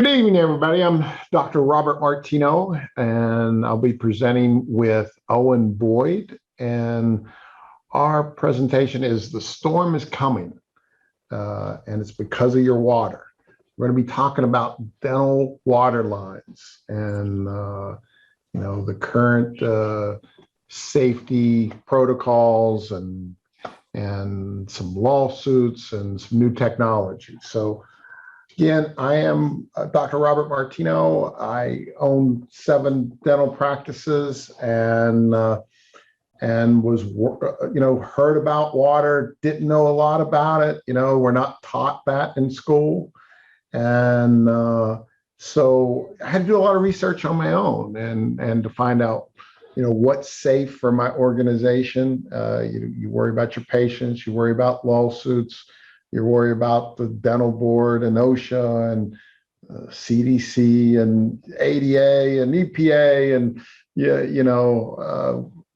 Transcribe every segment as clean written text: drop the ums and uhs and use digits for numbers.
Good evening, everybody. I'm Dr. Robert Martino, and I'll be presenting with Owen Boyd. And our presentation is The Storm is Coming, and it's because of your water. We're going to be talking about dental water lines and, the current safety protocols and some lawsuits and some new technology. So, again, I am Dr. Robert Martino. I own 7 dental practices and was, heard about water, didn't know a lot about it. We're not taught that in school. And so I had to do a lot of research on my own and to find out, what's safe for my organization. You worry about your patients, you worry about lawsuits, you worry about the dental board and OSHA and CDC and ADA and EPA and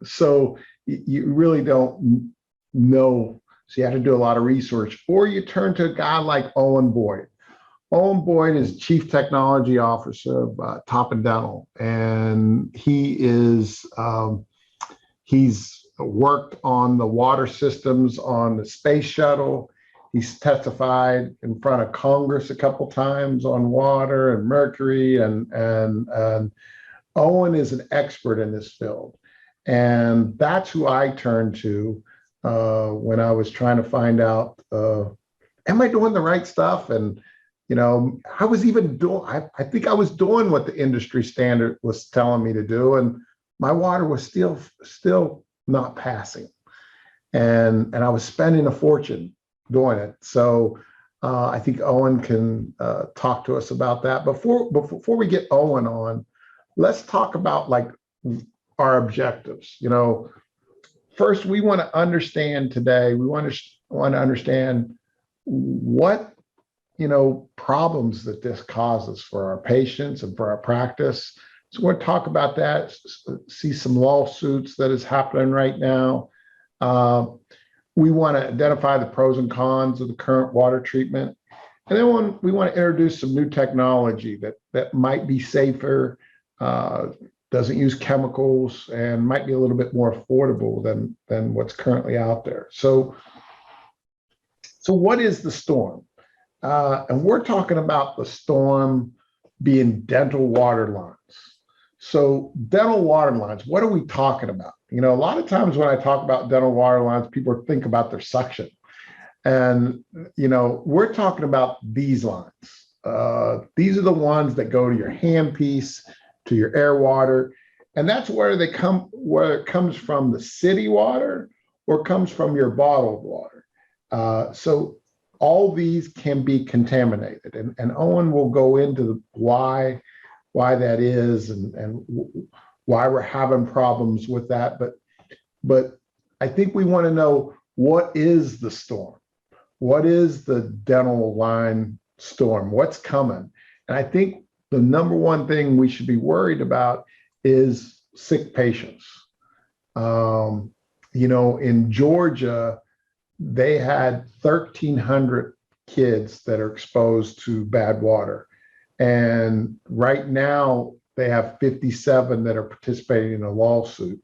so you really don't know. So you have to do a lot of research, or you turn to a guy like Owen Boyd. Owen Boyd is Chief Technology Officer of Toppin Dental, and he's worked on the water systems on the space shuttle. He's testified in front of Congress a couple times on water and mercury, and Owen is an expert in this field. And that's who I turned to when I was trying to find out, am I doing the right stuff? And, I was even doing, I think I was doing what the industry standard was telling me to do, and my water was still not passing. And I was spending a fortune doing it. So I think Owen can talk to us about that. Before we get Owen on, let's talk about like our objectives. First, we want to understand today, we want to understand what, problems that this causes for our patients and for our practice. So we're going to talk about that, see some lawsuits that is happening right now. We want to identify the pros and cons of the current water treatment. And then we want to introduce some new technology that might be safer, doesn't use chemicals, and might be a little bit more affordable than what's currently out there. So what is the storm? And we're talking about the storm being dental water lines. So dental water lines, what are we talking about? A lot of times when I talk about dental water lines, people think about their suction. And, we're talking about these lines. These are the ones that go to your handpiece, to your air water. And that's where it comes from, the city water or comes from your bottled water. So all these can be contaminated. And Owen will go into why that is and why we're having problems with that. But I think we want to know, what is the storm? What is the dental line storm? What's coming? And I think the number one thing we should be worried about is sick patients. In Georgia, they had 1,300 kids that are exposed to bad water. And right now, they have 57 that are participating in a lawsuit.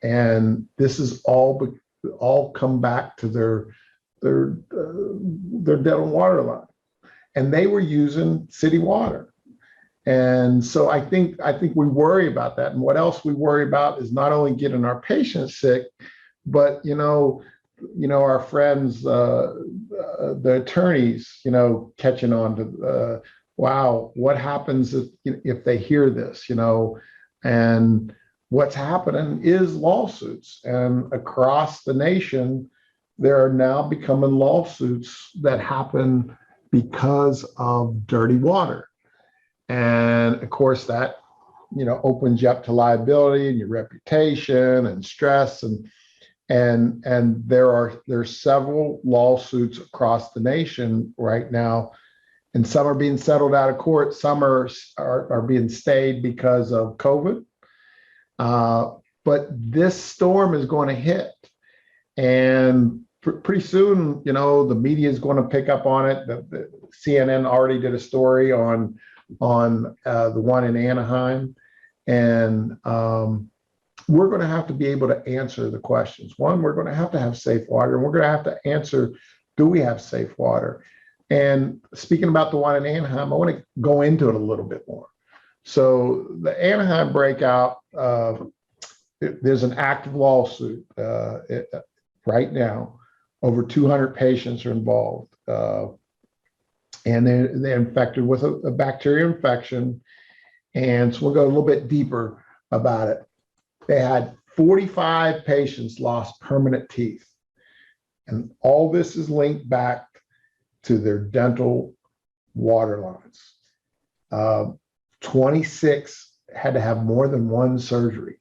And this is all come back to their dental water line. And they were using city water. And so I think we worry about that. And what else we worry about is not only getting our patients sick, but our friends, the attorneys, catching on to, wow, what happens if they hear this, and what's happening is lawsuits. And across the nation, there are now becoming lawsuits that happen because of dirty water. And of course that, opens you up to liability and your reputation and stress. And there's several lawsuits across the nation right now, and some are being settled out of court. Some are being stayed because of COVID. But this storm is going to hit, and pretty soon, the media is going to pick up on it. The CNN already did a story on the one in Anaheim, and we're going to have to be able to answer the questions. One, we're going to have safe water, and we're going to have to answer, do we have safe water? And speaking about the one in Anaheim, I want to go into it a little bit more. So the Anaheim breakout, there's an active lawsuit right now. Over 200 patients are involved, and they're infected with a bacterial infection. And so we'll go a little bit deeper about it. They had 45 patients lost permanent teeth. And all this is linked back to their dental water lines. 26 had to have more than one surgery.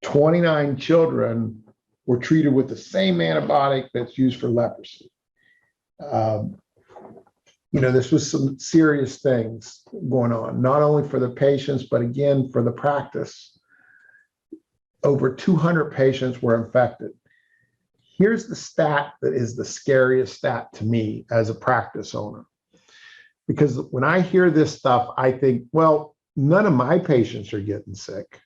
29 children were treated with the same antibiotic that's used for leprosy. This was some serious things going on, not only for the patients, but again, for the practice. Over 200 patients were infected. Here's the stat that is the scariest stat to me as a practice owner. Because when I hear this stuff, I think, well, none of my patients are getting sick.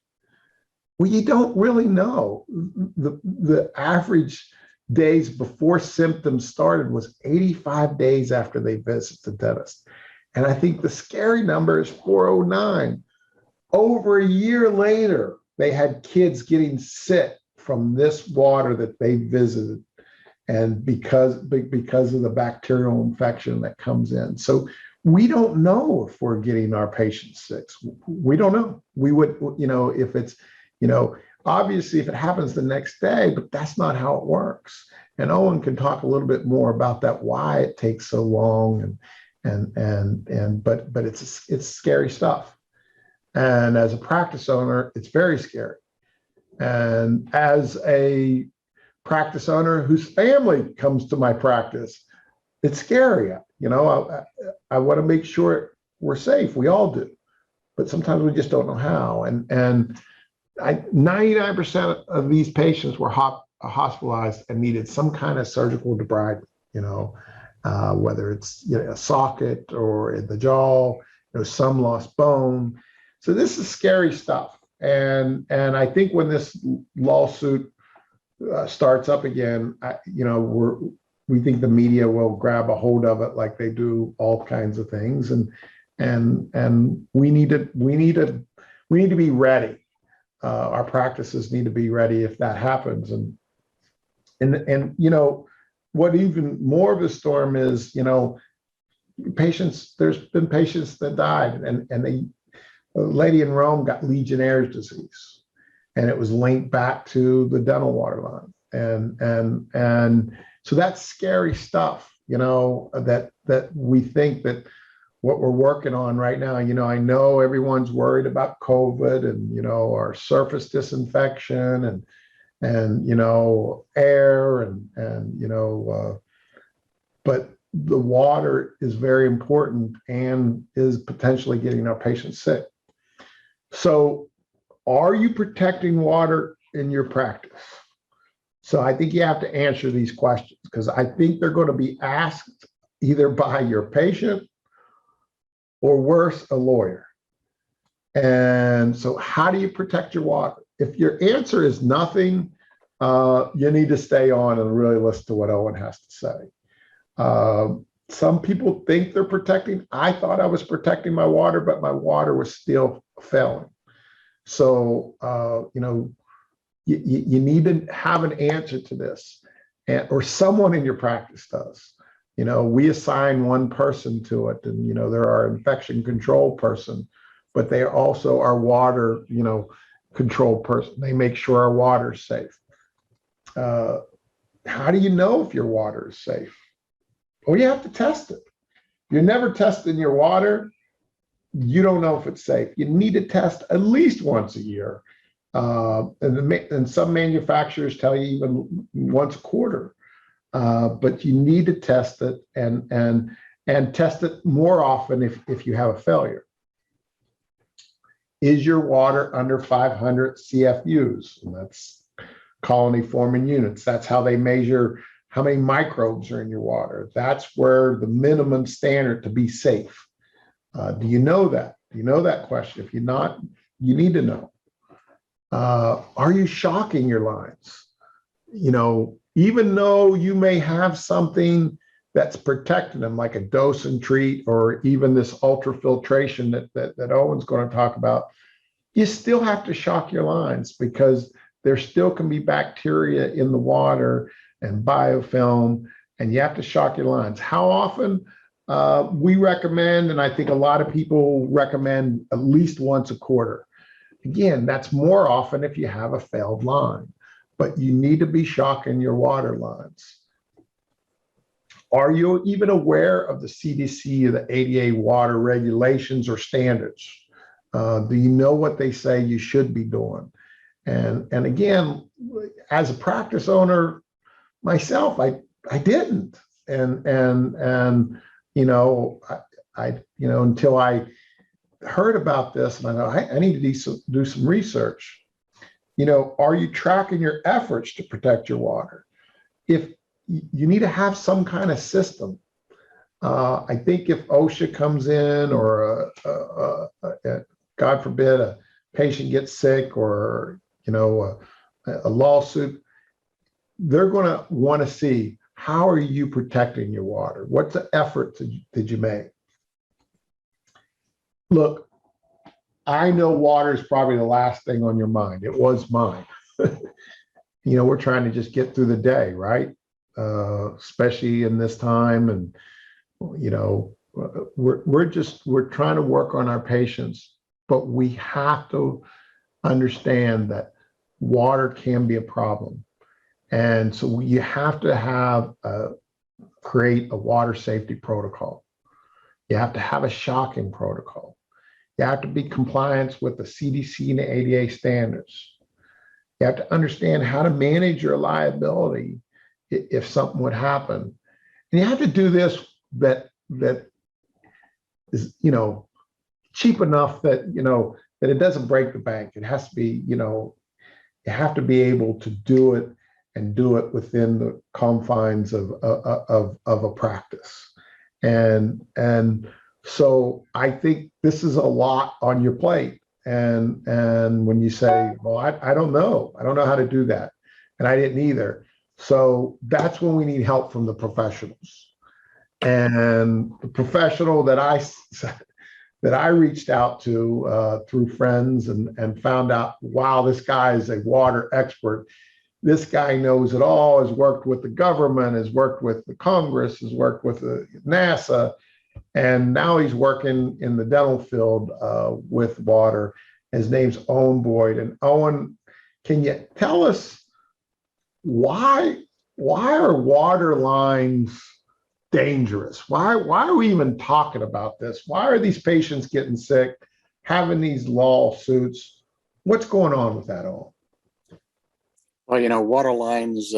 Well, you don't really know. The average days before symptoms started was 85 days after they visit the dentist. And I think the scary number is 409. Over a year later, they had kids getting sick from this water that they visited, and because of the bacterial infection that comes in. So we don't know if we're getting our patients sick. We don't know. We would, if it's, obviously if it happens the next day, but that's not how it works. And Owen can talk a little bit more about that, why it takes so long, but it's scary stuff. And as a practice owner, it's very scary. And as a practice owner whose family comes to my practice, it's scary. I want to make sure we're safe. We all do, but sometimes we just don't know how. And 99% of these patients were hospitalized and needed some kind of surgical debridement. Whether it's a socket or in the jaw, some lost bone. So this is scary stuff. And I think when this lawsuit starts up again, we think the media will grab a hold of it like they do all kinds of things, and we need to be ready. Our practices need to be ready if that happens. And what even more of a storm is, patients. There's been patients that died, and a lady in Rome got Legionnaire's disease, and it was linked back to the dental water line. And so that's scary stuff, that we think that what we're working on right now, I know everyone's worried about COVID and, our surface disinfection and air and but the water is very important and is potentially getting our patients sick. So are you protecting water in your practice? So I think you have to answer these questions, because I think they're going to be asked either by your patient or worse, a lawyer. And so how do you protect your water? If your answer is nothing, you need to stay on and really listen to what Owen has to say. Some people think they're protecting. I thought I was protecting my water, but my water was still failing. So, you need to have an answer to this, or someone in your practice does. We assign one person to it, and, they're our infection control person, but they are also our water, control person. They make sure our water is safe. How do you know if your water is safe? Well, you have to test it. You're never testing your water. You don't know if it's safe. You need to test at least once a year. And some manufacturers tell you even once a quarter. But you need to test it and test it more often if you have a failure. Is your water under 500 CFUs? And that's colony forming units. That's how they measure how many microbes are in your water. That's where the minimum standard to be safe. Do you know that? Do you know that question? If you're not, you need to know. Are you shocking your lines? Even though you may have something that's protecting them, like a dose and treat, or even this ultrafiltration that Owen's going to talk about, you still have to shock your lines because there still can be bacteria in the water and biofilm, and you have to shock your lines. How often? We recommend, and I think a lot of people recommend, at least once a quarter. Again, that's more often if you have a failed line, but you need to be shocking your water lines. Are you even aware of the CDC or the ADA water regulations or standards? Do you know what they say you should be doing? And again, as a practice owner myself, I didn't. And until I heard about this, and I know I need to do some research. Are you tracking your efforts to protect your water? If you need to have some kind of system. I think if OSHA comes in, or God forbid, a patient gets sick, or a lawsuit, they're going to want to see, how are you protecting your water? What's the effort did you make? Look, I know water is probably the last thing on your mind. It was mine. We're trying to just get through the day, right? Especially in this time, and we're trying to work on our patients, but we have to understand that water can be a problem, and so you have to create a water safety protocol. You have to have a shocking protocol. You have to be compliant with the CDC and the ADA standards. You have to understand how to manage your liability if something would happen. And you have to do this that is, cheap enough that, that it doesn't break the bank. It has to be, you have to be able to do it, and do it within the confines of a practice. And so I think this is a lot on your plate. And when you say, well, I don't know how to do that. And I didn't either. So that's when we need help from the professionals. And the professional that I reached out to through friends and found out, wow, this guy is a water expert. This guy knows it all, has worked with the government, has worked with the Congress, has worked with the NASA, and now he's working in the dental field with water. His name's Owen Boyd. And Owen, can you tell us why are water lines dangerous? Why are we even talking about this? Why are these patients getting sick, having these lawsuits? What's going on with that, Owen? Well, water lines,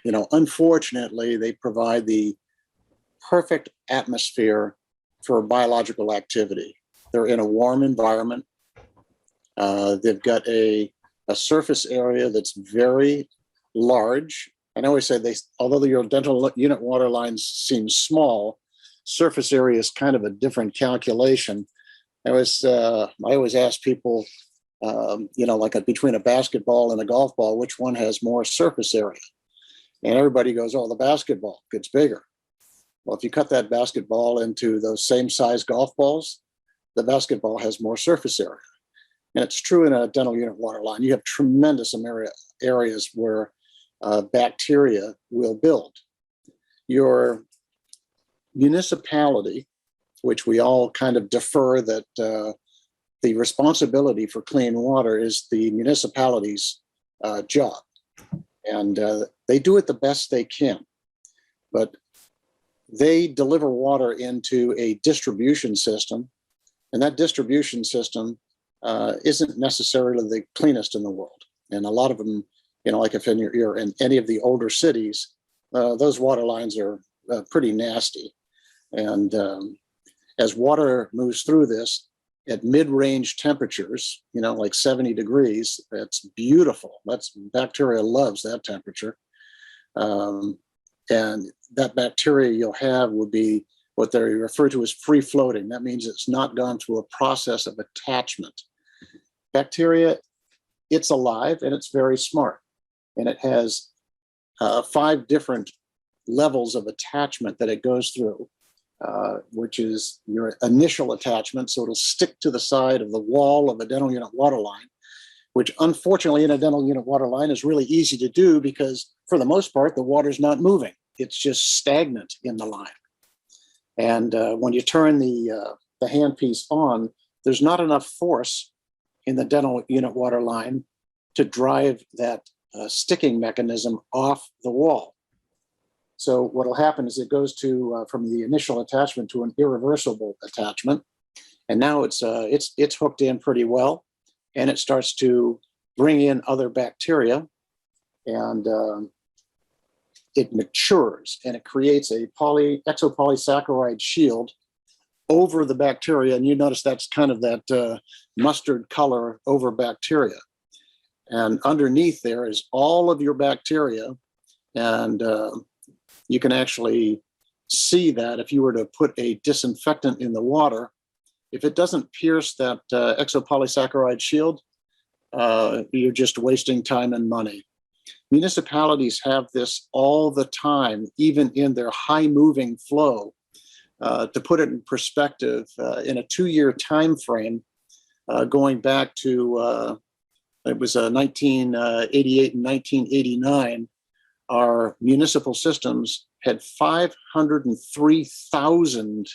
unfortunately, they provide the perfect atmosphere for biological activity. They're in a warm environment. They've got a surface area that's very large. I always say although your dental unit water lines seem small, surface area is kind of a different calculation. I always ask people, between a basketball and a golf ball, which one has more surface area? And everybody goes, oh, the basketball gets bigger. Well, if you cut that basketball into those same size golf balls, the basketball has more surface area. And it's true in a dental unit water line. You have tremendous areas where bacteria will build. Your municipality, which we all kind of defer that the responsibility for clean water is the municipality's job. And they do it the best they can. But they deliver water into a distribution system, and that distribution system isn't necessarily the cleanest in the world. And a lot of them, like if you're in any of the older cities, those water lines are pretty nasty. And as water moves through this, at mid-range temperatures, like 70 degrees. That's beautiful. Bacteria loves that temperature. And that bacteria you'll have would be what they refer to as free floating. That means it's not gone through a process of attachment. Bacteria, it's alive and it's very smart. And it has 5 different levels of attachment that it goes through, which is your initial attachment. So it'll stick to the side of the wall of a dental unit waterline, which unfortunately in a dental unit waterline is really easy to do because for the most part, the water's not moving. It's just stagnant in the line. And when you turn the handpiece on, there's not enough force in the dental unit waterline to drive that sticking mechanism off the wall. So what will happen is it goes to from the initial attachment to an irreversible attachment, and now it's hooked in pretty well, and it starts to bring in other bacteria, and it matures and it creates a exopolysaccharide shield over the bacteria, and you notice that's kind of that mustard color over bacteria. And underneath there is all of your bacteria, and you can actually see that if you were to put a disinfectant in the water, if it doesn't pierce that exopolysaccharide shield, you're just wasting time and money. Municipalities have this all the time, even in their high-moving flow. To put it in perspective, in a 2-year time frame, going back to it was 1988 and 1989, our municipal systems had 503,000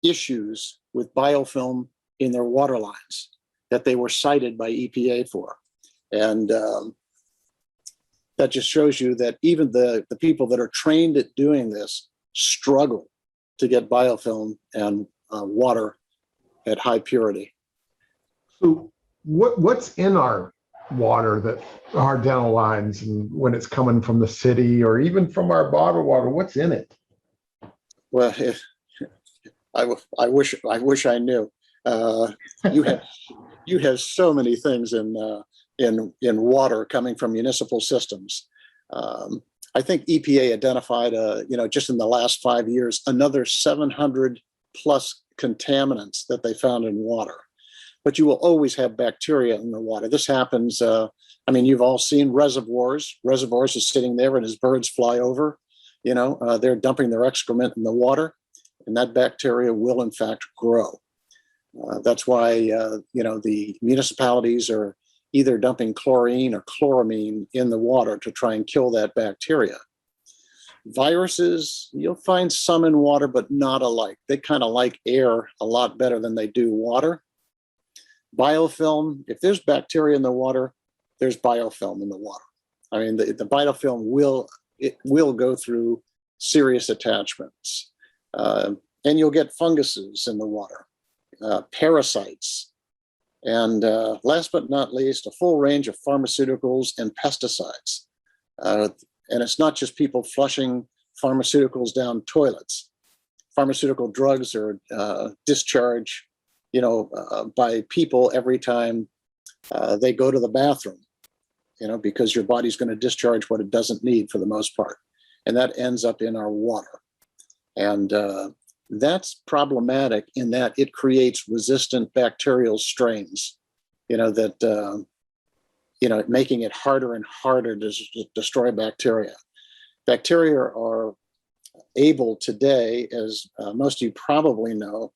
issues with biofilm in their water lines that they were cited by EPA for. And that just shows you that even the people that are trained at doing this struggle to get biofilm and water at high purity. So what's in our water, that our dental lines, and when it's coming from the city or even from our bottled water, what's in it? Well, I wish I knew. You have so many things in water coming from municipal systems. I think EPA identified, just in the last 5 years, another 700 plus contaminants that they found in water. But you will always have bacteria in the water. This happens, you've all seen reservoirs. Reservoirs are sitting there, and as birds fly over, they're dumping their excrement in the water, and that bacteria will in fact grow. That's why, the municipalities are either dumping chlorine or chloramine in the water to try and kill that bacteria. Viruses, you'll find some in water, but not alike. They kind of like air a lot better than they do water. Biofilm, if there's bacteria in the water, there's biofilm in the water. I mean, the biofilm will go through serious attachments. And you'll get funguses in the water, parasites, and last but not least, a full range of pharmaceuticals and pesticides. And it's not just people flushing pharmaceuticals down toilets. Pharmaceutical drugs are discharged, by people every time they go to the bathroom, because your body's going to discharge what it doesn't need for the most part. And that ends up in our water. And that's problematic in that it creates resistant bacterial strains, making it harder and harder to destroy bacteria. Bacteria are able today, as most of you probably know,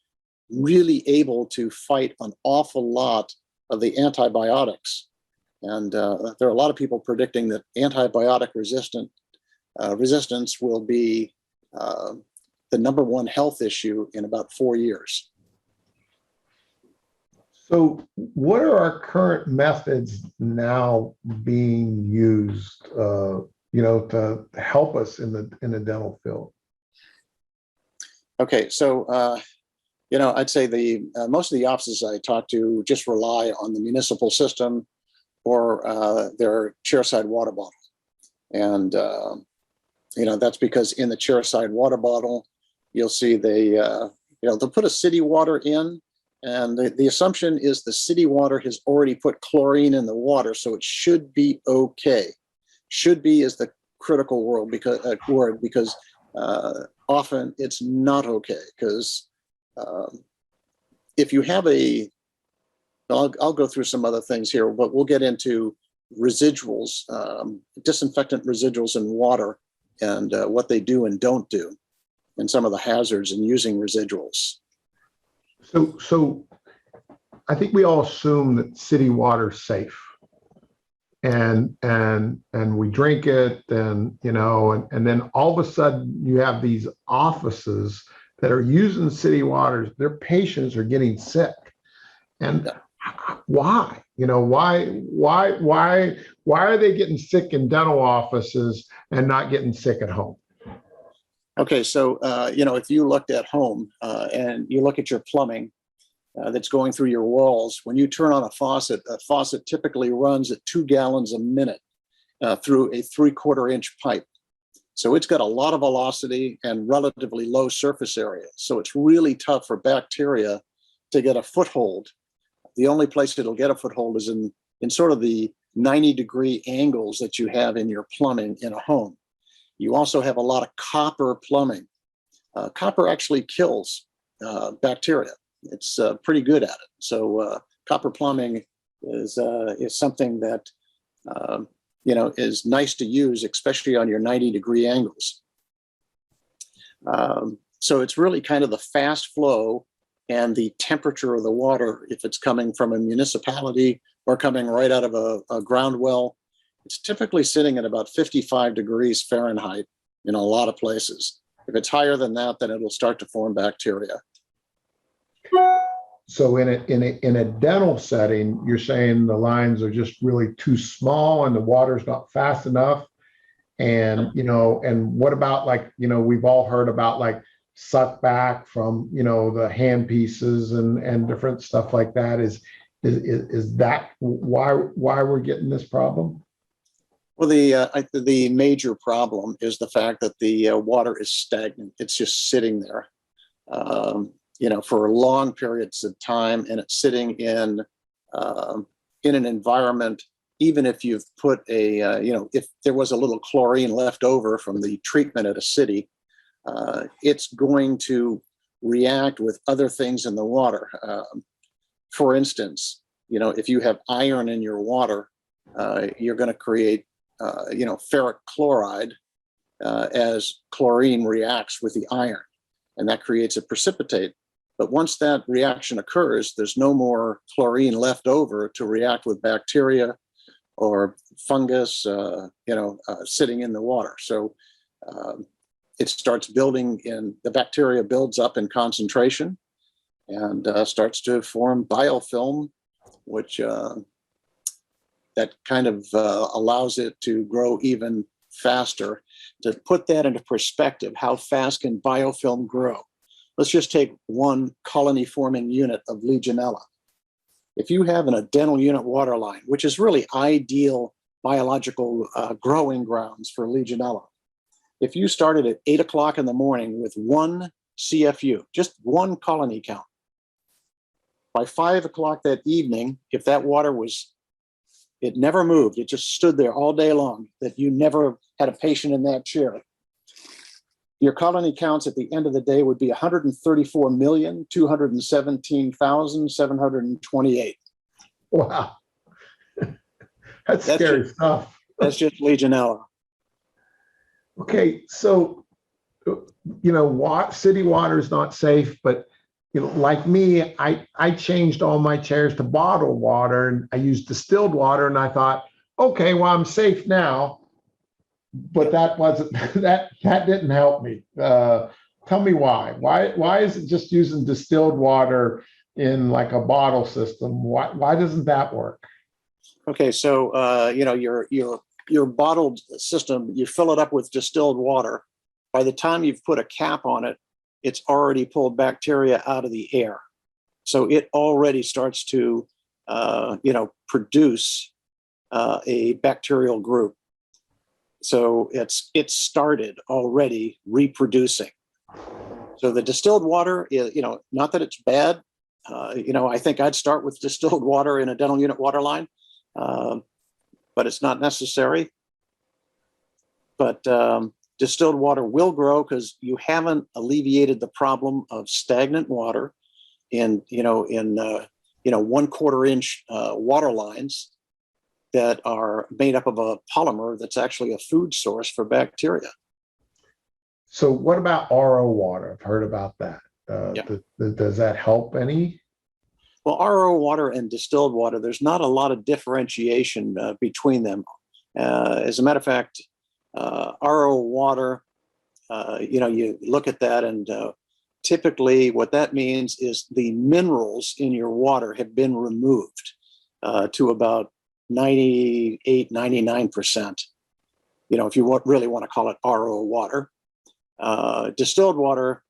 really able to fight an awful lot of the antibiotics. And there are a lot of people predicting that antibiotic resistance will be the number one health issue in about 4 years. So what are our current methods now being used, to help us in the dental field? Okay, so I'd say the most of the offices I talk to just rely on the municipal system or their chairside water bottle, and that's because in the chairside water bottle, you'll see they'll put a city water in, And the assumption is the city water has already put chlorine in the water, so it should be okay. Should be is the critical word because often it's not okay. Because if you have I'll go through some other things here, but we'll get into residuals, disinfectant residuals in water, and what they do and don't do, and some of the hazards in using residuals. So I think we all assume that city water's safe, and we drink it, and and then all of a sudden you have these offices that are using city waters. Their patients are getting sick, and why? Why are they getting sick in dental offices and not getting sick at home? Okay, so if you looked at home and you look at your plumbing that's going through your walls, when you turn on a faucet typically runs at 2 gallons a minute through a 3/4 inch pipe. So it's got a lot of velocity and relatively low surface area. So it's really tough for bacteria to get a foothold. The only place it'll get a foothold is in sort of the 90-degree angles that you have in your plumbing in a home. You also have a lot of copper plumbing. Copper actually kills bacteria. It's pretty good at it. So copper plumbing is something that is nice to use, especially on your 90-degree angles. So it's really kind of the fast flow and the temperature of the water, if it's coming from a municipality or coming right out of a ground well. It's typically sitting at about 55 degrees Fahrenheit in a lot of places. If it's higher than that, then it'll start to form bacteria. So in a dental setting, you're saying the lines are just really too small and the water's not fast enough. And and what about we've all heard about suck back from the hand pieces and different stuff like that. Is that why we're getting this problem? Well, the major problem is the fact that the water is stagnant. It's just sitting there, for long periods of time, and it's sitting in an environment. Even if you've put if there was a little chlorine left over from the treatment at a city, it's going to react with other things in the water. For instance, if you have iron in your water, you're going to create ferric chloride as chlorine reacts with the iron, and that creates a precipitate. But once that reaction occurs, there's no more chlorine left over to react with bacteria or fungus, sitting in the water. So it starts building the bacteria builds up in concentration and starts to form biofilm, which that kind of allows it to grow even faster. To put that into perspective, how fast can biofilm grow? Let's just take one colony forming unit of Legionella. If you have a dental unit waterline, which is really ideal biological growing grounds for Legionella, if you started at 8 o'clock in the morning with 1 CFU, just 1 colony count, by 5 o'clock that evening, if that water it never moved, it just stood there all day long, that you never had a patient in that chair, your colony counts at the end of the day would be 134,217,728. Wow. That's scary stuff. That's just Legionella. Okay, so city water is not safe, but like me, I changed all my chairs to bottled water, and I used distilled water, and I thought, okay, well, I'm safe now. But that wasn't that didn't help me. Tell me why. Why is it just using distilled water in like a bottle system? Why doesn't that work? Okay, so your bottled system, you fill it up with distilled water. By the time you've put a cap on it, it's already pulled bacteria out of the air. So it already starts to, produce a bacterial group. So it's started already reproducing. So the distilled water is, not that it's bad, I think I'd start with distilled water in a dental unit waterline, but it's not necessary. But distilled water will grow because you haven't alleviated the problem of stagnant water in 1/4 inch water lines that are made up of a polymer that's actually a food source for bacteria. So what about RO water? I've heard about that. Yeah. Does that help any? Well, RO water and distilled water, there's not a lot of differentiation between them. As a matter of fact, RO water, you look at that, and typically what that means is the minerals in your water have been removed to about 98, 99%. If you really want to call it RO water. Distilled water,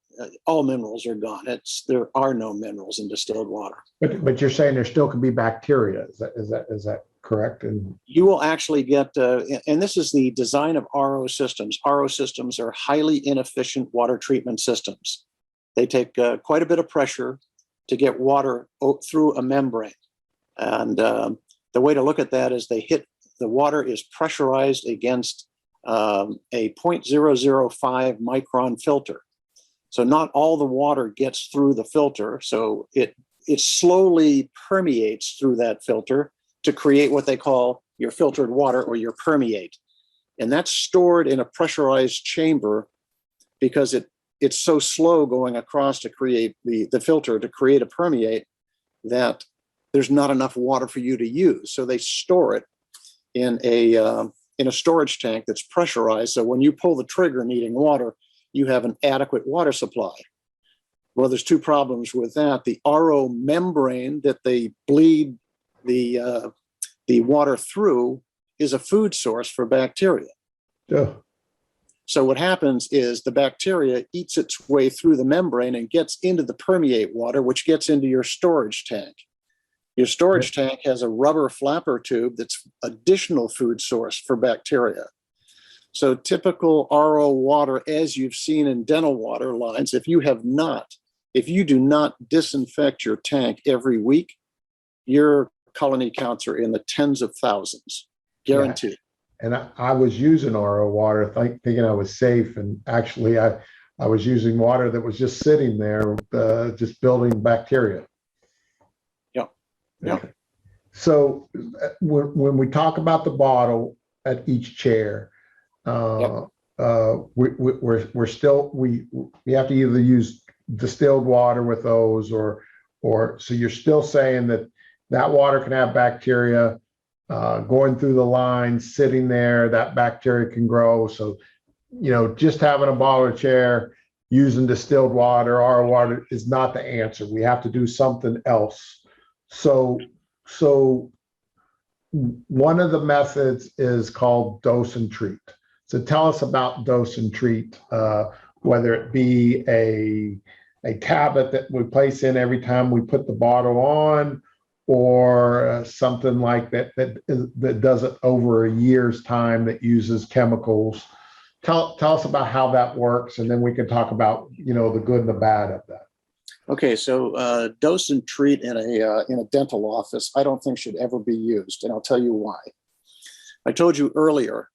all minerals are gone. There are no minerals in distilled water. But you're saying there still can be bacteria. Is that correct? And you will actually get, and this is the design of RO systems. RO systems are highly inefficient water treatment systems. They take quite a bit of pressure to get water through a membrane. And the way to look at that is the water is pressurized against a 0.005 micron filter. So not all the water gets through the filter. So it slowly permeates through that filter to create what they call your filtered water or your permeate. And that's stored in a pressurized chamber because it's so slow going across to create the filter to create a permeate that there's not enough water for you to use. So they store it in a storage tank that's pressurized. So when you pull the trigger needing water, you have an adequate water supply. Well, there's two problems with that. The RO membrane that they bleed the water through is a food source for bacteria. yeah. So what happens is the bacteria eats its way through the membrane and gets into the permeate water, which gets into your storage tank. Your storage tank has a rubber flapper tube that's additional food source for bacteria. So typical RO water, as you've seen in dental water lines, if you do not disinfect your tank every week, your colony counts are in the tens of thousands, guaranteed. Yeah. And I was using RO water thinking I was safe. And actually, I was using water that was just sitting there, just building bacteria. Yep. Yep. Okay. So when we talk about the bottle at each chair, Yep. we're still, we have to either use distilled water with those or so you're still saying that water can have bacteria going through the line, sitting there, that bacteria can grow. So, just having a bottle or chair using distilled water, RO water is not the answer. We have to do something else. So one of the methods is called dose and treat. So tell us about dose and treat, whether it be a tablet that we place in every time we put the bottle on, or something like that does it over a year's time that uses chemicals. Tell us about how that works, and then we can talk about the good and the bad of that. Okay, so dose and treat in a dental office, I don't think should ever be used, and I'll tell you why. I told you earlier,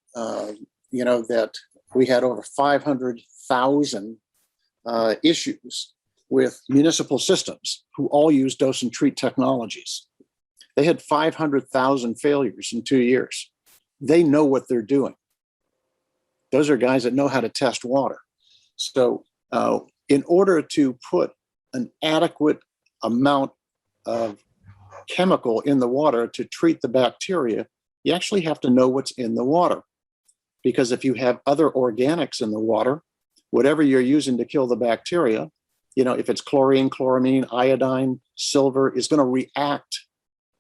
that we had over 500,000 issues with municipal systems who all use dose and treat technologies. They had 500,000 failures in 2 years. They know what they're doing. Those are guys that know how to test water. So in order to put an adequate amount of chemical in the water to treat the bacteria, you actually have to know what's in the water. Because if you have other organics in the water, whatever you're using to kill the bacteria, if it's chlorine, chloramine, iodine, silver, is going to react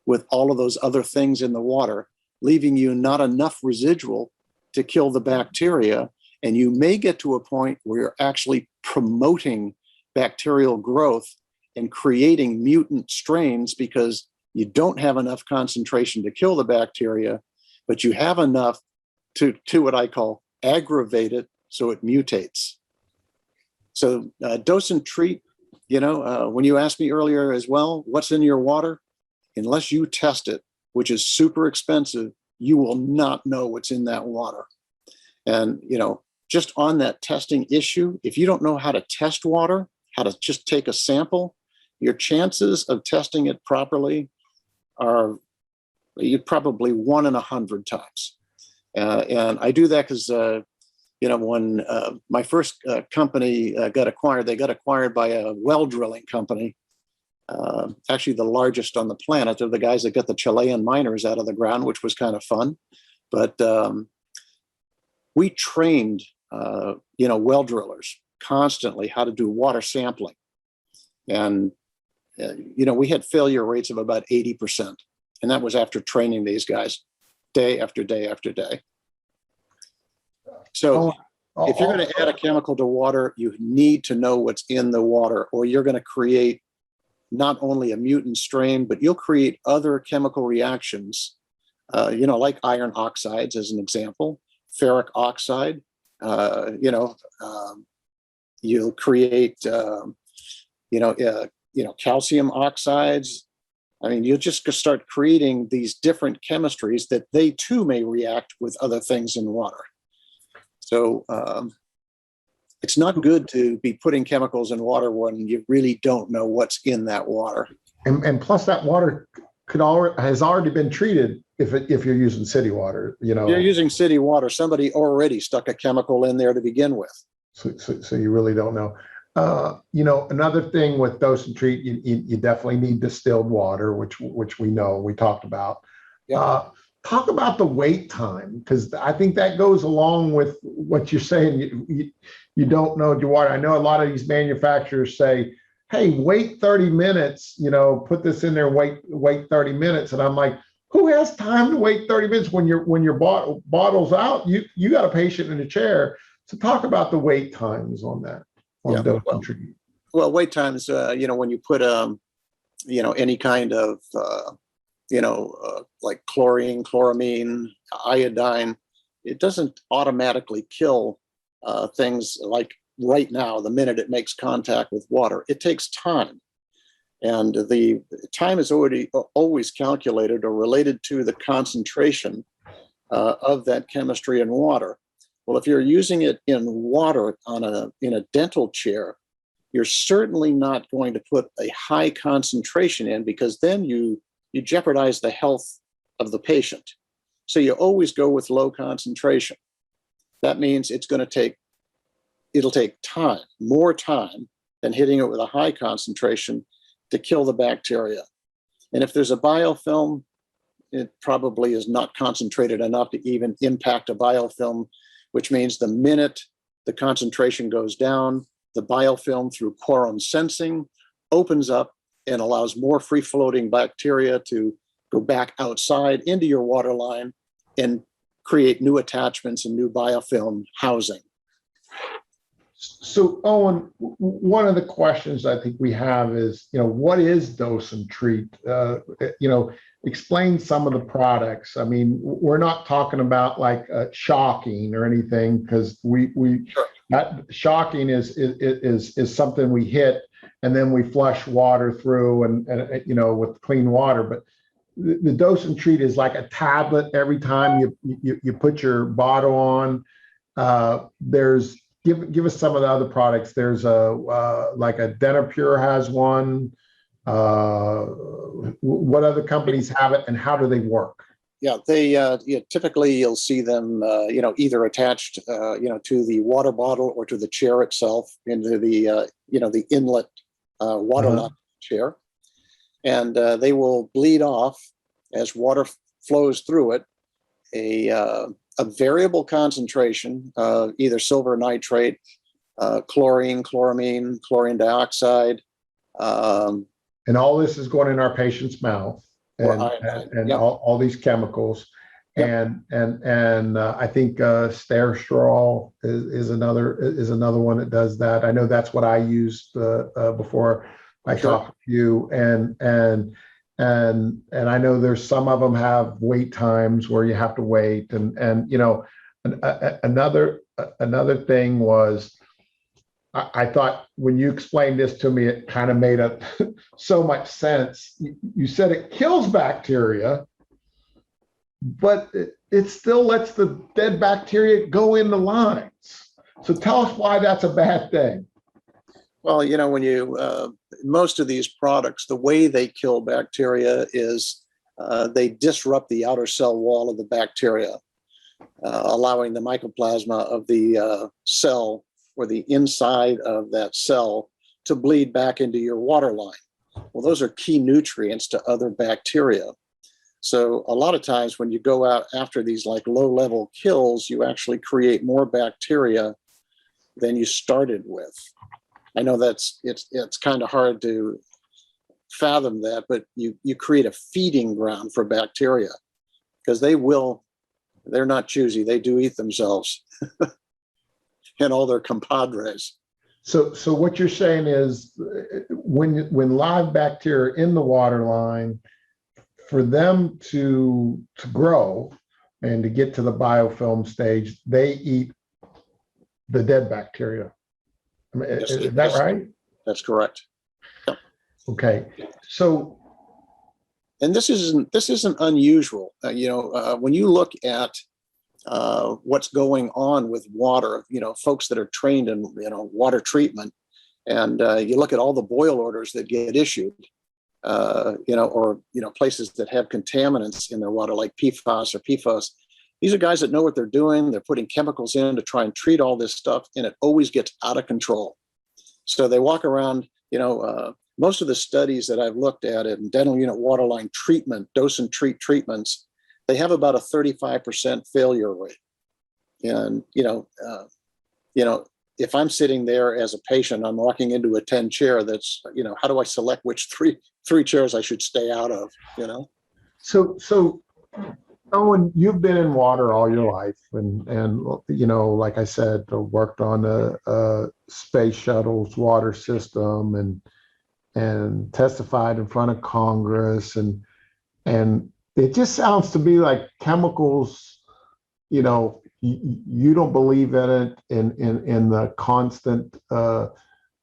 with all of those other things in the water, leaving you not enough residual to kill the bacteria. And you may get to a point where you're actually promoting bacterial growth and creating mutant strains because you don't have enough concentration to kill the bacteria, but you have enough to what I call aggravate it so it mutates. So dose and treat When you asked me earlier as well, what's in your water? Unless you test it, which is super expensive, you will not know what's in that water. And, just on that testing issue, if you don't know how to test water, how to just take a sample, your chances of testing it properly are you probably 1 in 100 times. And I do that because, when my first company got acquired, they got acquired by a well drilling company, actually the largest on the planet. They're the guys that got the Chilean miners out of the ground, which was kind of fun. But we trained, well drillers constantly how to do water sampling. And, we had failure rates of about 80%. And that was after training these guys day after day after day. So if you're going to add a chemical to water, you need to know what's in the water, or you're going to create not only a mutant strain, but you'll create other chemical reactions, like iron oxides as an example, ferric oxide. You'll create, calcium oxides. I mean, you'll just start creating these different chemistries that they too may react with other things in water. So it's not good to be putting chemicals in water when you really don't know what's in that water. And plus, that water has already been treated if you're using city water. If you're using city water, somebody already stuck a chemical in there to begin with. So you really don't know. Another thing with dose and treat, you definitely need distilled water, which we know, we talked about. Yeah. Talk about the wait time, because I think that goes along with what you're saying. You don't know your water. I know a lot of these manufacturers say, hey, wait 30 minutes, put this in there, wait 30 minutes. And I'm like, who has time to wait 30 minutes when your bottle's out? You got a patient in a chair. So talk about the wait times on that. Dose and treat. Well, wait times, when you put, any kind of, like chlorine, chloramine, iodine, it doesn't automatically kill things like right now, the minute it makes contact with water. It takes time. And the time is always calculated or related to the concentration of that chemistry in water. Well, if you're using it in water in a dental chair, you're certainly not going to put a high concentration in, because then you jeopardize the health of the patient. So you always go with low concentration. That means it'll take time, more time than hitting it with a high concentration to kill the bacteria. And if there's a biofilm, it probably is not concentrated enough to even impact a biofilm, which means the minute the concentration goes down, the biofilm, through quorum sensing, opens up and allows more free-floating bacteria to go back outside into your water line and create new attachments and new biofilm housing. So, Owen, one of the questions I think we have is, what is dose and treat? Explain some of the products. I mean, we're not talking about like shocking or anything, because that shocking is something we hit and then we flush water through and with clean water. But the dose and treat is like a tablet every time you put your bottle on. Give us some of the other products. There's like a Denapure has one. What other companies have it, and how do they work? Yeah, they typically you'll see them either attached to the water bottle or to the chair itself, into the the inlet waterline chair, and they will bleed off as water flows through it a variable concentration of either silver nitrate, chlorine, chloramine, chlorine dioxide. And all this is going in our patient's mouth, and yep. all these chemicals. Yep. And I think Steristrol is another one that does that. I know that's what I used before I talked with you. And I know there's some of them have wait times where you have to wait. And another thing was I thought when you explained this to me, it kind of made so much sense. You said it kills bacteria, but it still lets the dead bacteria go in the lines. So tell us why that's a bad thing. Well, when you most of these products, the way they kill bacteria is they disrupt the outer cell wall of the bacteria, allowing the mycoplasma of the cell or the inside of that cell to bleed back into your waterline. Well, those are key nutrients to other bacteria. So a lot of times when you go out after these like low-level kills, you actually create more bacteria than you started with. I know it's kind of hard to fathom that, but you create a feeding ground for bacteria because they're not choosy. They do eat themselves and all their compadres. So what you're saying is when live bacteria are in the water line, for them to grow and to get to the biofilm stage, they eat the dead bacteria. I mean, Yes, is that right? That's correct. Yeah. Okay. So, and this isn't unusual. When you look at what's going on with water, folks that are trained in water treatment, and you look at all the boil orders that get issued, or places that have contaminants in their water like PFAS or PFOS. These are guys that know what they're doing. They're putting chemicals in to try and treat all this stuff, and it always gets out of control. So they walk around, most of the studies that I've looked at in dental unit waterline treatment, dose and treat treatments, they have about a 35% failure rate. And, if I'm sitting there as a patient, I'm walking into a 10 chair that's, how do I select which three chairs I should stay out of, So Owen, you've been in water all your life, and like I said, worked on a space shuttle's water system, and testified in front of Congress, and it just sounds to me like chemicals. You don't believe in it in the constant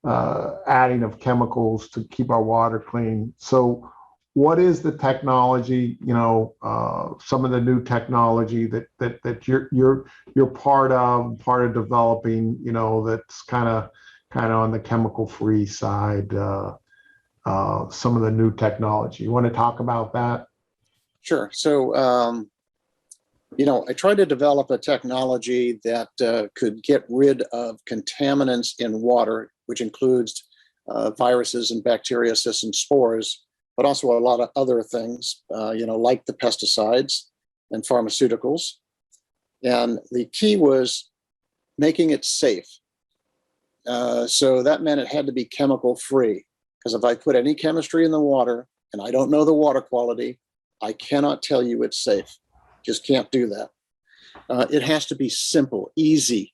adding of chemicals to keep our water clean. So what is the technology, some of the new technology that you're part of developing, that's kind of on the chemical free side, some of the new technology. You want to talk about that? Sure. So, I tried to develop a technology that could get rid of contaminants in water, which includes viruses and bacteria, cysts and spores, but also a lot of other things, like the pesticides and pharmaceuticals. And the key was making it safe. So that meant it had to be chemical free, because if I put any chemistry in the water and I don't know the water quality, I cannot tell you it's safe. Just can't do that. It has to be simple, easy.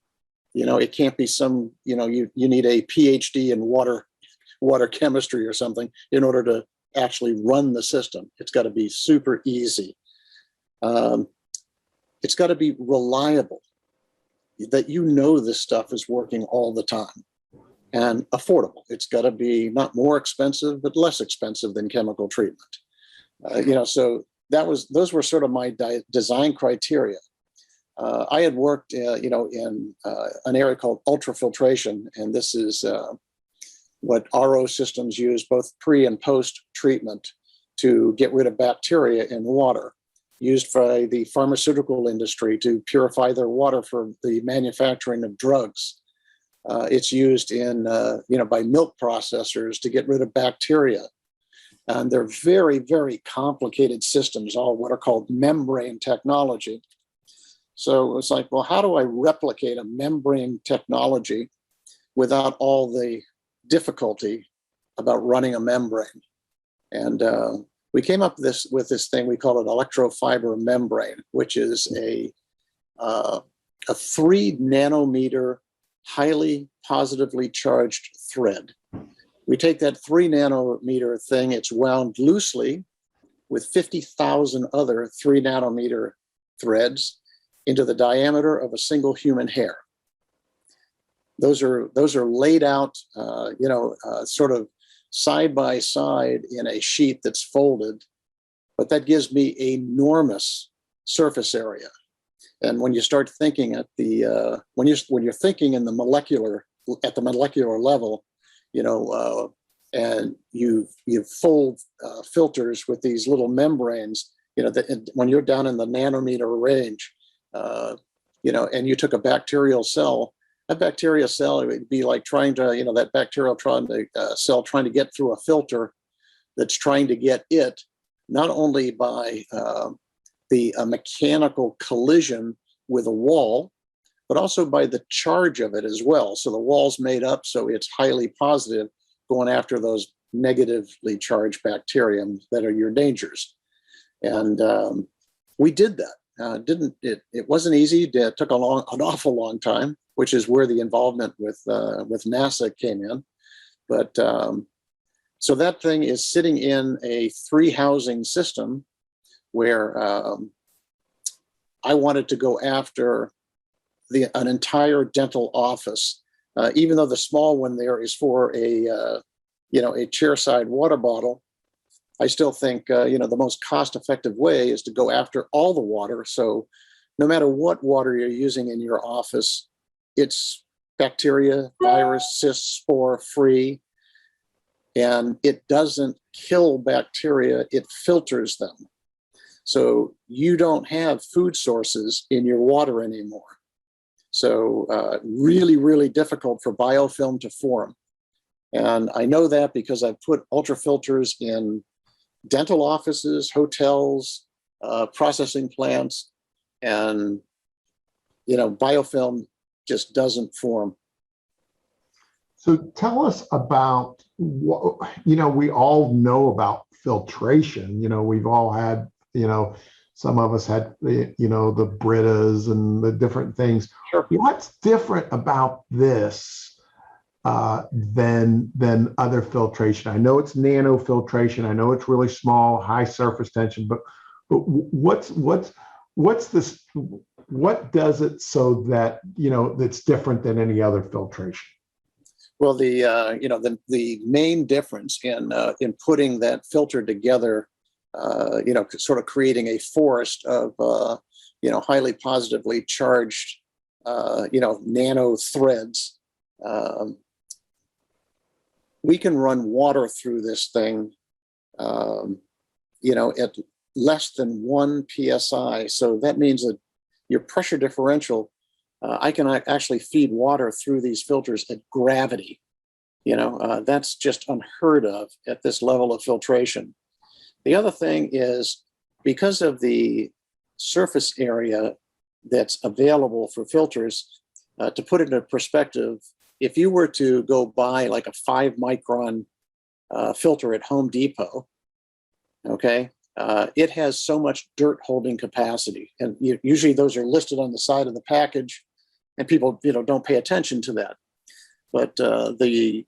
It can't be some, you need a PhD in water chemistry or something in order to actually run the system. It's got to be super easy. It's got to be reliable, that this stuff is working all the time, and affordable. It's got to be not more expensive, but less expensive than chemical treatment. So those were sort of my design criteria. I had worked, in an area called ultrafiltration, and this is what RO systems use both pre and post treatment to get rid of bacteria in water, used by the pharmaceutical industry to purify their water for the manufacturing of drugs. It's used by milk processors to get rid of bacteria. And they're very, very complicated systems, all what are called membrane technology. So it's like, well, how do I replicate a membrane technology without all the difficulty about running a membrane? And we came up with this thing, we call it electrofiber membrane, which is a 3 nanometer highly positively charged thread. We take that 3 nanometer thing, it's wound loosely with 50,000 other 3 nanometer threads into the diameter of a single human hair. those are laid out, sort of side by side in a sheet that's folded, but that gives me enormous surface area. And when you start thinking at the when you're thinking in the molecular level, and you fold filters with these little membranes, when you're down in the nanometer range, and you took a bacterial cell, that bacterial cell, it would be like trying to, that bacterial cell trying to get through a filter that's trying to get it, not only by the mechanical collision with a wall, but also by the charge of it as well. So the wall's made up, so it's highly positive, going after those negatively charged bacteria that are your dangers. And we did that. It wasn't easy. It took an awful long time, which is where the involvement with NASA came in. But so that thing is sitting in a 3-housing system where I wanted to go after an entire dental office, even though the small one there is for a chairside water bottle. I still think the most cost-effective way is to go after all the water. So no matter what water you're using in your office, it's bacteria, virus, cyst, spore free, and it doesn't kill bacteria, it filters them. So you don't have food sources in your water anymore. So really, really difficult for biofilm to form. And I know that because I've put ultrafilters in dental offices, hotels, processing plants, and biofilm just doesn't form. So tell us about what, we all know about filtration. We've all had, some of us had the Britas and the different things. Sure. What's different about this than other filtration? I know it's nanofiltration. I know it's really small, high surface tension, but what's this? What does it so that that's different than any other filtration? Well, the main difference in putting that filter together, sort of creating a forest of highly positively charged nano threads. We can run water through this thing, at less than 1 psi. So that means that your pressure differential, I can actually feed water through these filters at gravity. That's just unheard of at this level of filtration. The other thing is, because of the surface area that's available for filters, to put it in perspective, if you were to go buy like a 5-micron filter at Home Depot, okay, it has so much dirt holding capacity. And usually those are listed on the side of the package, and people don't pay attention to that. But the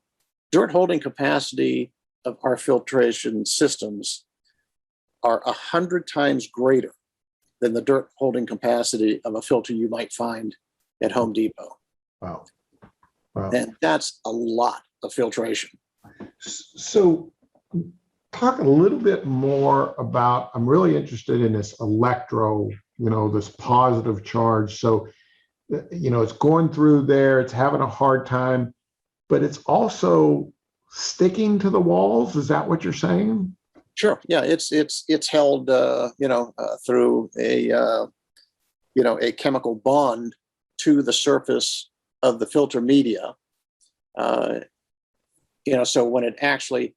dirt holding capacity of our filtration systems are 100 times greater than the dirt holding capacity of a filter you might find at Home Depot. Wow. Wow. And that's a lot of filtration. So talk a little bit more about, I'm really interested in this electro, this positive charge. So, it's going through there, it's having a hard time, but it's also sticking to the walls. Is that what you're saying? Sure. Yeah, it's held, through a chemical bond to the surface of the filter media. So when it actually,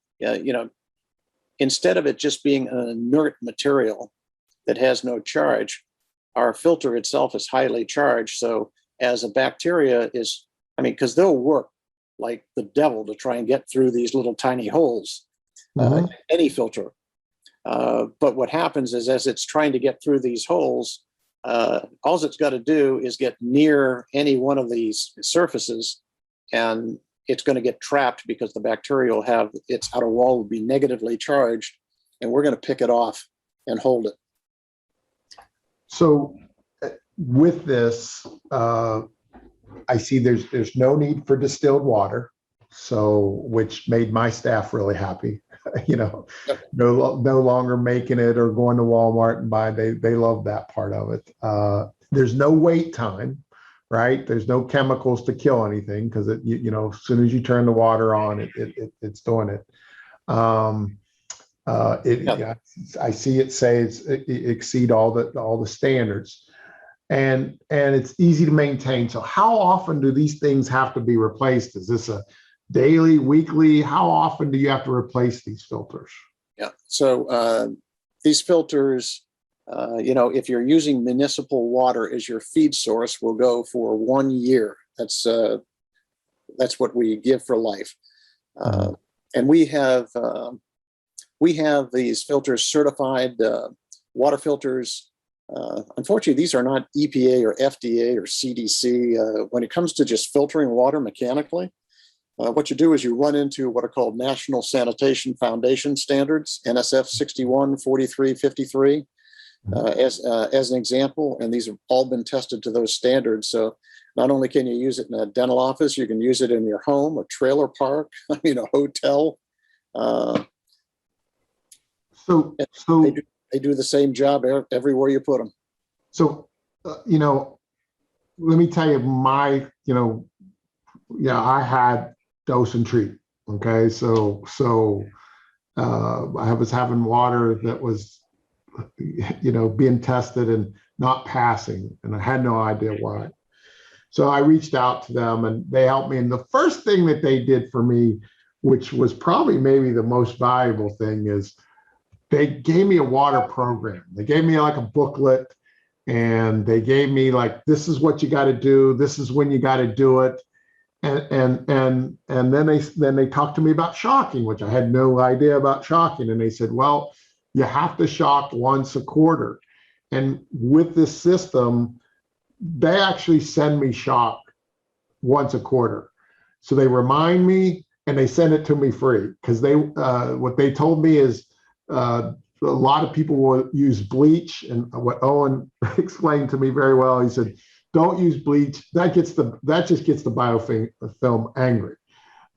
instead of it just being an inert material that has no charge, our filter itself is highly charged. So as a bacteria is, because they'll work like the devil to try and get through these little tiny holes, any filter. But what happens is, as it's trying to get through these holes, all it's got to do is get near any one of these surfaces, and it's going to get trapped because the bacteria will have its outer wall will be negatively charged, and we're going to pick it off and hold it. So with this, I see there's no need for distilled water, so which made my staff really happy. You know, Yep. no longer making it or going to Walmart and buying. They love that part of it. There's no wait time, right? There's no chemicals to kill anything because you know, as soon as you turn the water on, it's doing it. Yeah. Yeah, I see it say it exceed all the standards, and it's easy to maintain. So how often do these things have to be replaced? Is this a daily, weekly? How often do you have to replace these filters? Yeah. So these filters, you know, if you're using municipal water as your feed source, will go for 1 year. That's what we give for life. And we have these filters certified, water filters. Unfortunately, these are not EPA or FDA or CDC. When it comes to just filtering water mechanically, what you do is you run into what are called National Sanitation Foundation standards, NSF 61, 43, 53, as an example. And these have all been tested to those standards. So not only can you use it in a dental office, you can use it in your home, a trailer park, I mean, a hotel. So they do the same job everywhere you put them. So, you know, let me tell you I had dose and treat. Okay. So I was having water that was, you know, being tested and not passing, and I had no idea why. So I reached out to them and they helped me. And the first thing that they did for me, which was probably maybe the most valuable thing, is they gave me a water program. They gave me like a booklet, and they gave me like, this is what you got to do. This is when you got to do it. And then they talked to me about shocking, which I had no idea about shocking. And they said, well, you have to shock once a quarter. And with this system, they actually send me shock once a quarter. So they remind me and they send it to me free, because what they told me is a lot of people will use bleach, and what Owen explained to me very well, he said, don't use bleach. That just gets the biofilm angry.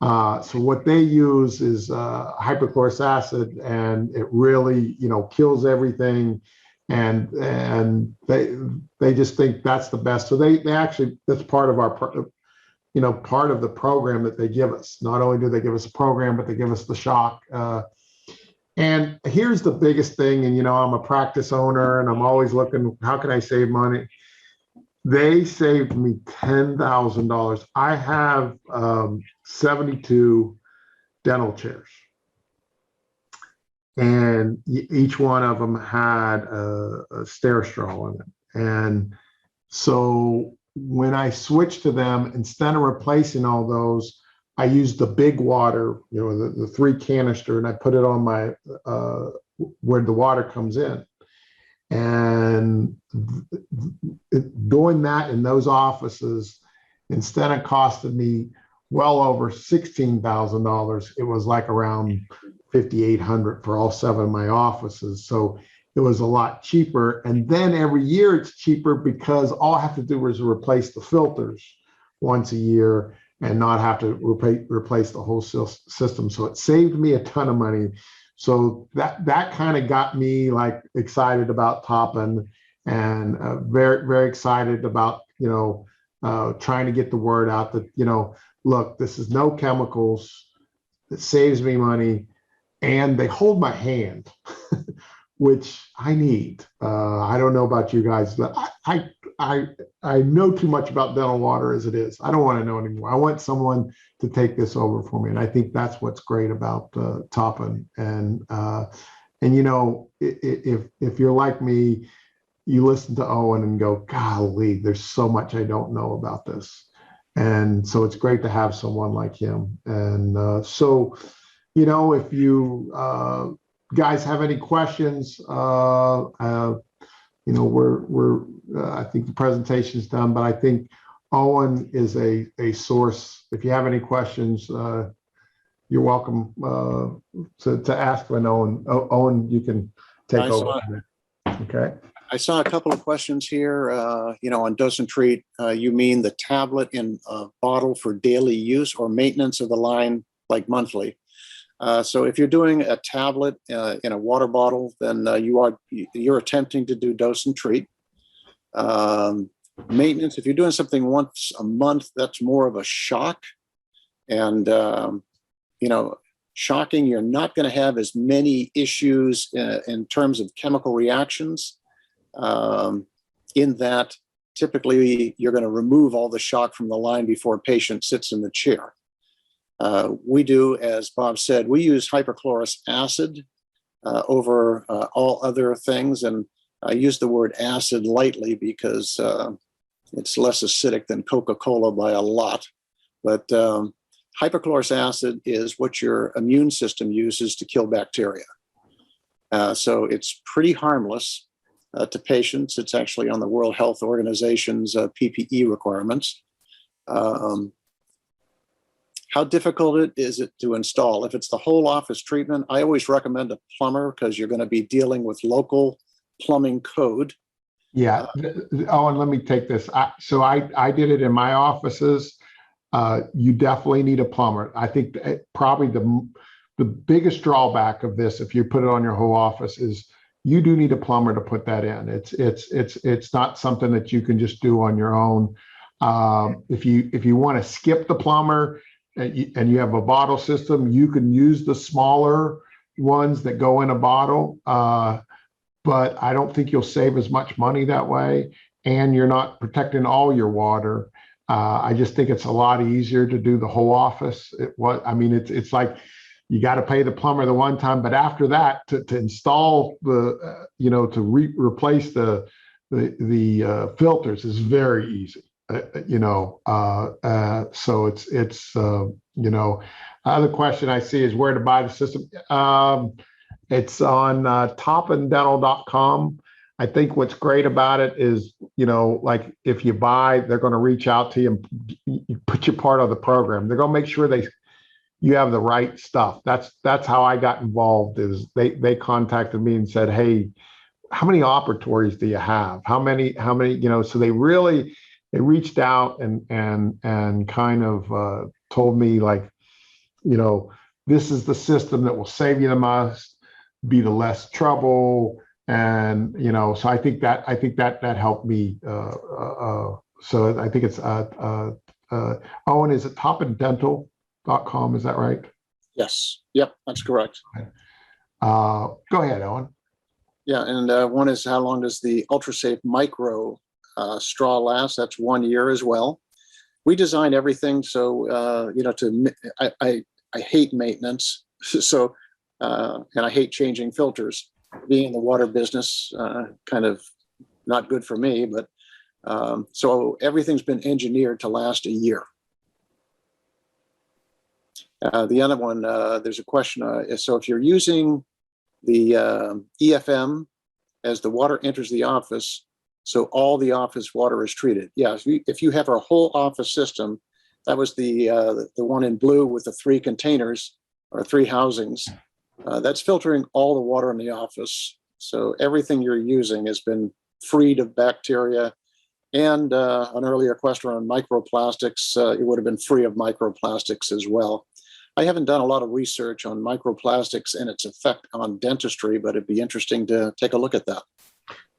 So what they use is hypochlorous acid, and it really, you know, kills everything. And they just think that's the best. So they actually, that's part of part of the program that they give us. Not only do they give us a program, but they give us the shock. And here's the biggest thing. And, you know, I'm a practice owner and I'm always looking, how can I save money? They saved me $10,000. I have 72 dental chairs, and each one of them had a stair straw in it. And so when I switched to them, instead of replacing all those, I used the big water, you know, the 3 canister, and I put it on my where the water comes in. And doing that in those offices, instead of costing me well over $16,000, it was like around $5,800 for all 7 of my offices. So it was a lot cheaper. And then every year it's cheaper because all I have to do is replace the filters once a year and not have to replace the whole system. So it saved me a ton of money. So that kind of got me like excited about Toppin, and very, very excited about, you know, trying to get the word out that, you know, look, this is no chemicals, it saves me money, and they hold my hand, which I need. I don't know about you guys, but I know too much about dental water as it is. I don't want to know anymore. I want someone to take this over for me, and I think that's what's great about Toppin. And you know, if you're like me, you listen to Owen and go, golly, there's so much I don't know about this. And so it's great to have someone like him. And so, you know, if you guys have any questions, you know, we're I think the presentation's done, but I think Owen is a source. If you have any questions, you're welcome to ask when Owen, you can take over. Okay. I saw a couple of questions here, on dose and treat. You mean the tablet in a bottle for daily use or maintenance of the line, like monthly? So if you're doing a tablet in a water bottle, then you're attempting to do dose and treat. Maintenance, if you're doing something once a month, that's more of a shock. And shocking, you're not going to have as many issues in terms of chemical reactions. In that, typically you're going to remove all the shock from the line before a patient sits in the chair. We do, as Bob said, we use hypochlorous acid over all other things. And I use the word acid lightly because it's less acidic than Coca-Cola by a lot. But hypochlorous acid is what your immune system uses to kill bacteria. So it's pretty harmless to patients. It's actually on the World Health Organization's PPE requirements. How difficult is it to install? If it's the whole office treatment, I always recommend a plumber because you're going to be dealing with local plumbing code. Yeah. Owen, let me take this. So I did it in my offices. You definitely need a plumber. I think probably the biggest drawback of this, if you put it on your whole office, is you do need a plumber to put that in. It's not something that you can just do on your own. If you want to skip the plumber and you have a bottle system, you can use the smaller ones that go in a bottle. But I don't think you'll save as much money that way, and you're not protecting all your water. I just think it's a lot easier to do the whole office. It's like you got to pay the plumber the one time, but after that, to install the, replace the filters is very easy. So it's other question I see is where to buy the system. It's on topanddental.com. I think what's great about it is, like if you buy, they're going to reach out to you and put you part of the program. They're going to make sure you have the right stuff. That's how I got involved. Is they contacted me and said, hey, how many operatories do you have? How many, so they reached out and kind of told me, like, this is the system that will save you the most, be the less trouble. And, so I think that helped me. So I think it's Owen, is it topanddental.com? Is that right? Yes. Yep, that's correct. Go ahead, Owen. Yeah, and one is how long does the UltraSafe Micro straw last? That's 1 year as well. We design everything so I hate maintenance, so and I hate changing filters. Being in the water business, kind of not good for me, but so everything's been engineered to last a year. The other one, there's a question. So if you're using the EFM as the water enters the office, so all the office water is treated. Yeah, if you have our whole office system, that was the one in blue with the 3 containers or 3 housings. That's filtering all the water in the office. So everything you're using has been freed of bacteria. And an earlier question on microplastics, it would have been free of microplastics as well. I haven't done a lot of research on microplastics and its effect on dentistry, but it'd be interesting to take a look at that.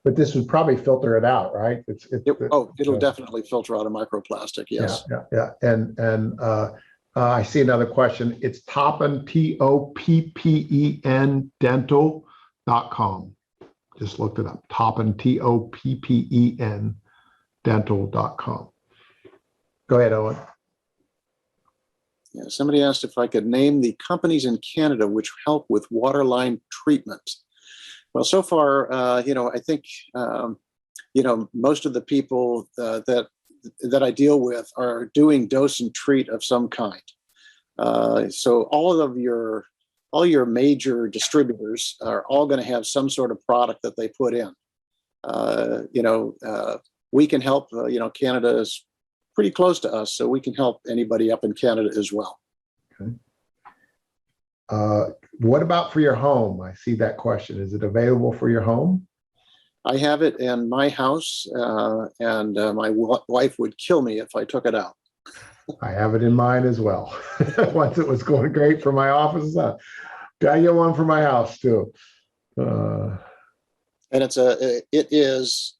But this would probably filter it out, right? It'll definitely filter out a microplastic. Yes. Yeah. And I see another question. It's Toppen, TOPPEN dental.com. Just looked it up. Toppen, TOPPEN dental.com. Go ahead, Owen. Yeah, somebody asked if I could name the companies in Canada which help with waterline treatment. Well, so far, I think, most of the people that I deal with are doing dose and treat of some kind. So all your major distributors are all going to have some sort of product that they put in. We can help. Canada is pretty close to us, so we can help anybody up in Canada as well. Okay. What about for your home? I see that question. Is it available for your home? I have it in my house, and my wife would kill me if I took it out. I have it in mine as well. Once it was going great for my office, I get one for my house too. And it is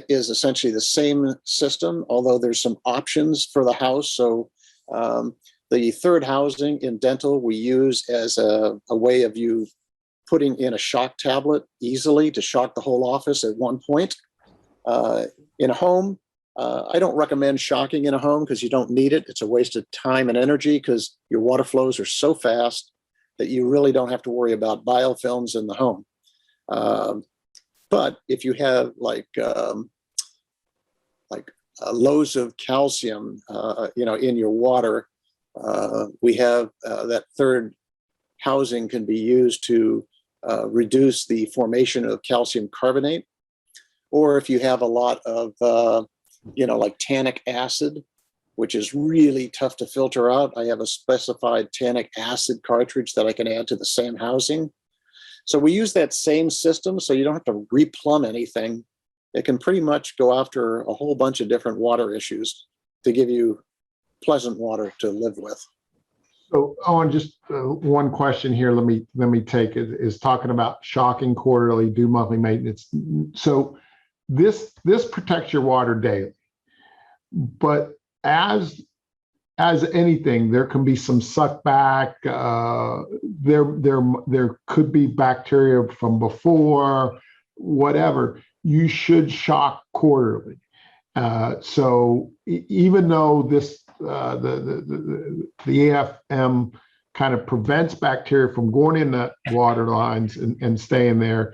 essentially the same system, although there's some options for the house. So the third housing in dental we use as a way of you putting in a shock tablet easily to shock the whole office at one point. In a home, I don't recommend shocking in a home because you don't need it. It's a waste of time and energy because your water flows are so fast that you really don't have to worry about biofilms in the home. But if you have like lows of calcium, in your water, we have that third housing can be used to reduce the formation of calcium carbonate. Or if you have a lot of, like tannic acid, which is really tough to filter out, I have a specified tannic acid cartridge that I can add to the same housing. So we use that same system, so you don't have to replumb anything. It can pretty much go after a whole bunch of different water issues to give you pleasant water to live with. So, Owen, just one question here. Let me take it. Is talking about shocking quarterly, do monthly maintenance. So this protects your water daily, but as anything, there can be some suck back. There could be bacteria from before, whatever. You should shock quarterly. So even though this the AFM kind of prevents bacteria from going in the water lines and staying there,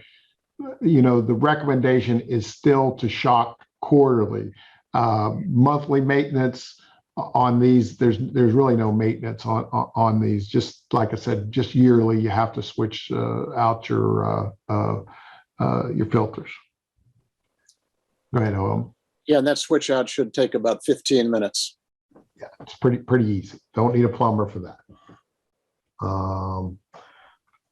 the recommendation is still to shock quarterly. Monthly maintenance on these, there's really no maintenance on these. Just like I said, just yearly, you have to switch out your filters. Go ahead, Owen. Yeah, and that switch out should take about 15 minutes. Yeah, it's pretty easy. Don't need a plumber for that.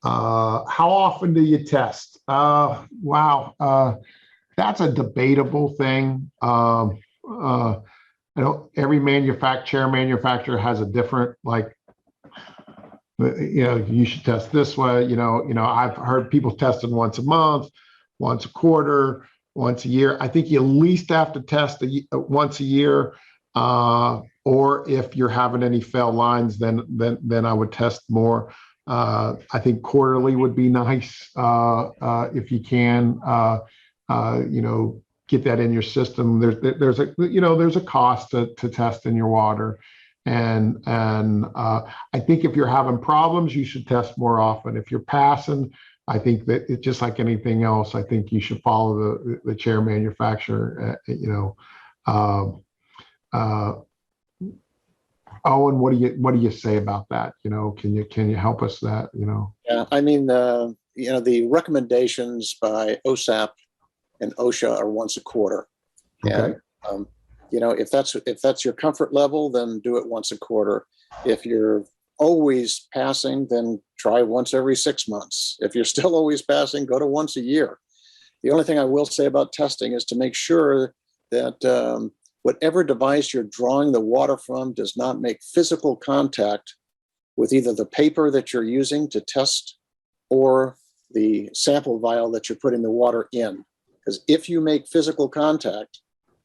How often do you test? Wow, that's a debatable thing. Every manufacturer has a different, you should test this way. I've heard people testing once a month, once a quarter, once a year. I think you at least have to test once a year. Or if you're having any failed lines, then I would test more. I think quarterly would be nice if you can. Get that in your system. There's a cost to test in your water, and I think if you're having problems, you should test more often. If you're passing, I think that it's just like anything else. I think you should follow the chair manufacturer. Owen, what do you say about that? Can you help us that? Yeah, I mean, the recommendations by OSAP and OSHA are once a quarter. Okay. And if that's your comfort level, then do it once a quarter. If you're always passing, then try once every 6 months. If you're still always passing, go to once a year. The only thing I will say about testing is to make sure that whatever device you're drawing the water from does not make physical contact with either the paper that you're using to test or the sample vial that you're putting the water in. Because if you make physical contact,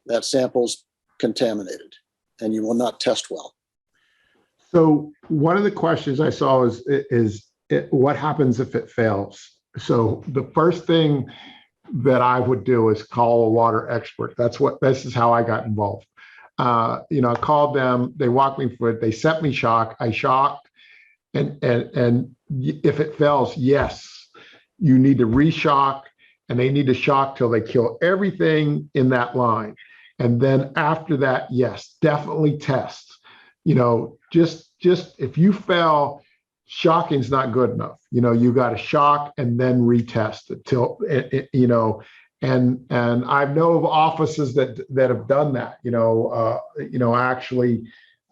that sample's contaminated and you will not test well. So one of the questions I saw is what happens if it fails? So the first thing that I would do is call a water expert. This is how I got involved. I called them, they walked me through it, they sent me shock, I shocked, and if it fails, yes, you need to reshock, and they need to shock till they kill everything in that line. And then after that, yes, definitely test. Just if you fail, shocking's not good enough. You got to shock and then retest it till and I know of offices that have done that. Actually,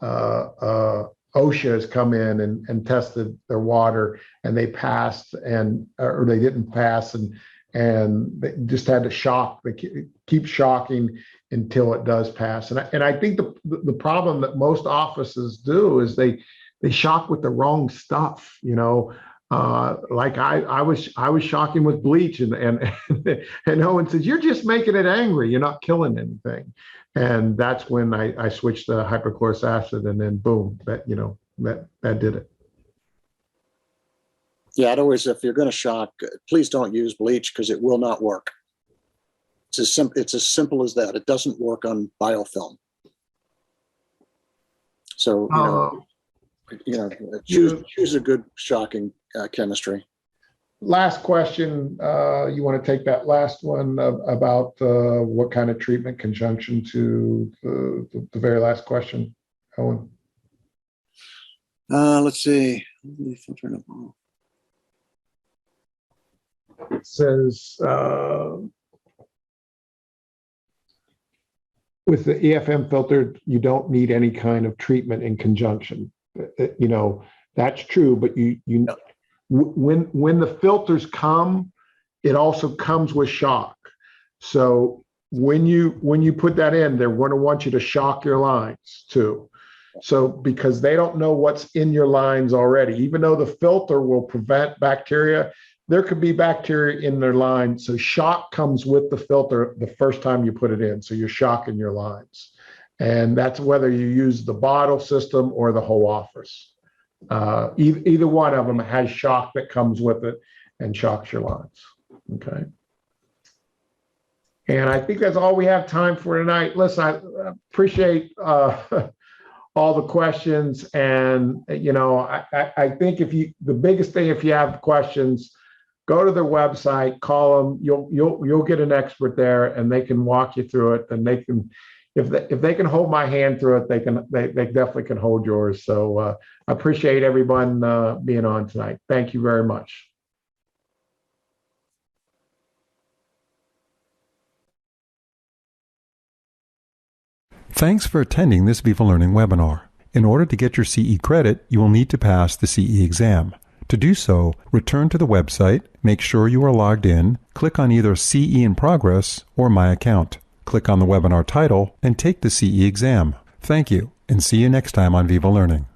OSHA has come in and tested their water, and they passed or they didn't pass, and and they just had to shock, they keep shocking until it does pass. And I think the problem that most offices do is they shock with the wrong stuff, like I was shocking with bleach, and Owen says, "You're just making it angry. You're not killing anything." And that's when I switched to hypochlorous acid, and then boom, that did it. Yeah, I'd always, if you're going to shock, please don't use bleach because it will not work. It's as simple as that. It doesn't work on biofilm. So choose a good shocking chemistry. Last question. You want to take that last one about what kind of treatment conjunction to the very last question, Owen? Let's see. It says with the EFM filter, you don't need any kind of treatment in conjunction. That's true, but when the filters come, it also comes with shock. So when you put that in, they're going to want you to shock your lines too. So because they don't know what's in your lines already, even though the filter will prevent bacteria, there could be bacteria in their line. So shock comes with the filter the first time you put it in. So you're shocking your lines. And that's whether you use the bottle system or the whole office. Either one of them has shock that comes with it and shocks your lines. Okay. And I think that's all we have time for tonight. Listen, I appreciate all the questions. And, I think the biggest thing, if you have questions, go to their website, call them. You'll get an expert there, and they can walk you through it. And they can, if they can hold my hand through it, they definitely can hold yours. So I appreciate everyone being on tonight. Thank you very much. Thanks for attending this Viva Learning webinar. In order to get your CE credit, you will need to pass the CE exam. To do so, return to the website, make sure you are logged in, click on either CE in Progress or My Account. Click on the webinar title and take the CE exam. Thank you, and see you next time on Viva Learning.